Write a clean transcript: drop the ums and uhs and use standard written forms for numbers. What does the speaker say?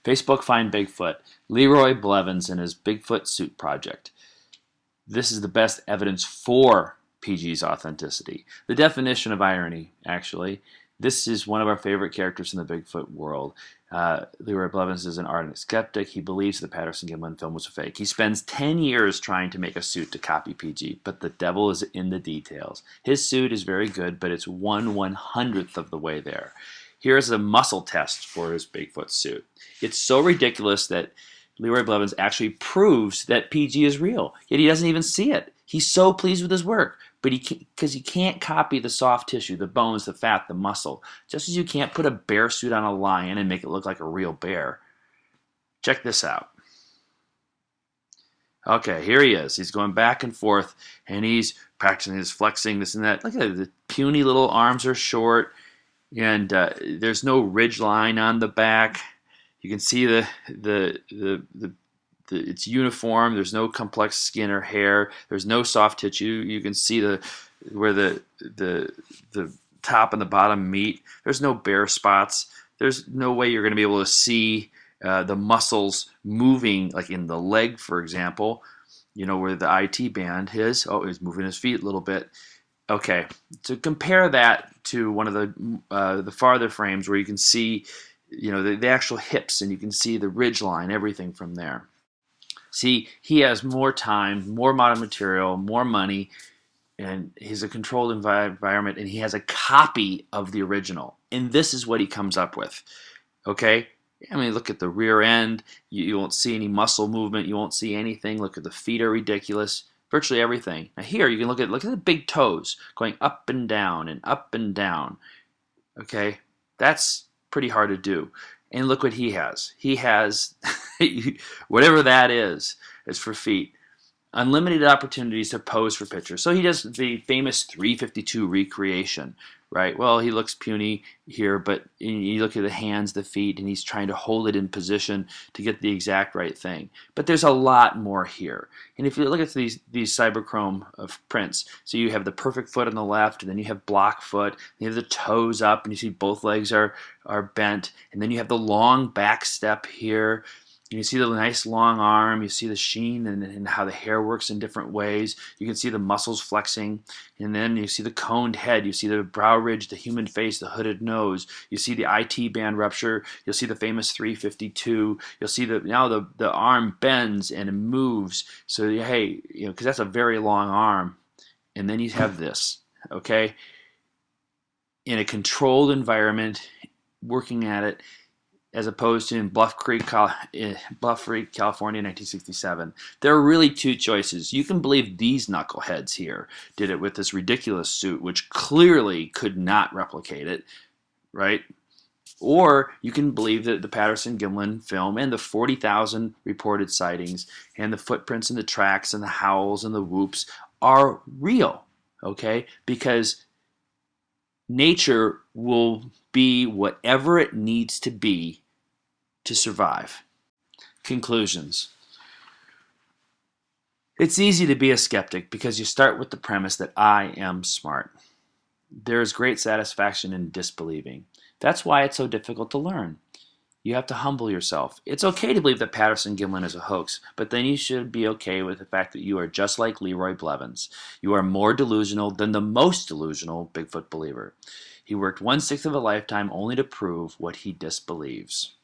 Facebook Find Bigfoot, Leroy Blevins and his Bigfoot Suit Project. This is the best evidence for PG's authenticity. The definition of irony, actually. This is one of our favorite characters in the Bigfoot world. Leroy Blevins is an ardent skeptic. He believes the Patterson Gimlin film was a fake. He spends 10 years trying to make a suit to copy PG, but the devil is in the details. His suit is very good, but it's 1/100th of the way there. Here's a muscle test for his Bigfoot suit. It's so ridiculous that Leroy Blevins actually proves that PG is real, yet he doesn't even see it. He's so pleased with his work, but because he can't copy the soft tissue, the bones, the fat, the muscle, just as you can't put a bear suit on a lion and make it look like a real bear. Check this out. Okay, here he is. He's going back and forth, and he's practicing his flexing, this and that. Look at that. The puny little arms are short, and there's no ridge line on the back. You can see it's uniform. There's no complex skin or hair. There's no soft tissue. You can see where the top and the bottom meet. There's no bare spots. There's no way you're going to be able to see the muscles moving, like in the leg, for example. You know where the IT band is. Oh, he's moving his feet a little bit. Okay, to compare that to one of the farther frames where you can see, you know, the actual hips, and you can see the ridge line, everything from there. See, he has more time, more modern material, more money, and he's a controlled environment, and he has a copy of the original. And this is what he comes up with. Okay? I mean, look at the rear end. You won't see any muscle movement. You won't see anything. Look at the feet are ridiculous. Virtually everything. Now here, you can look at the big toes going up and down and up and down. Okay? That's pretty hard to do. And look what he has. He has, whatever that is for feet. Unlimited opportunities to pose for pictures. So he does the famous 352 recreation, right? Well, he looks puny here, but you look at the hands, the feet, and he's trying to hold it in position to get the exact right thing. But there's a lot more here. And if you look at these cyberchrome of prints, so you have the perfect foot on the left, and then you have block foot, and you have the toes up, and you see both legs are bent, and then you have the long back step here. You see the nice long arm, you see the sheen and how the hair works in different ways. You can see the muscles flexing, and then you see the coned head, you see the brow ridge, the human face, the hooded nose. You see the IT band rupture, you'll see the famous 352. You'll see now the arm bends and it moves. So hey, you know, because that's a very long arm. And then you have this, okay? In a controlled environment, working at it, as opposed to in Bluff Creek, California, 1967. There are really two choices. You can believe these knuckleheads here did it with this ridiculous suit, which clearly could not replicate it, right? Or you can believe that the Patterson Gimlin film and the 40,000 reported sightings and the footprints and the tracks and the howls and the whoops are real, okay? Because nature will be whatever it needs to be to survive. Conclusions. It's easy to be a skeptic because you start with the premise that I am smart. There is great satisfaction in disbelieving. That's why it's so difficult to learn. You have to humble yourself. It's okay to believe that Patterson Gimlin is a hoax, but then you should be okay with the fact that you are just like Leroy Blevins. You are more delusional than the most delusional Bigfoot believer. He worked 1/6 of a lifetime only to prove what he disbelieves.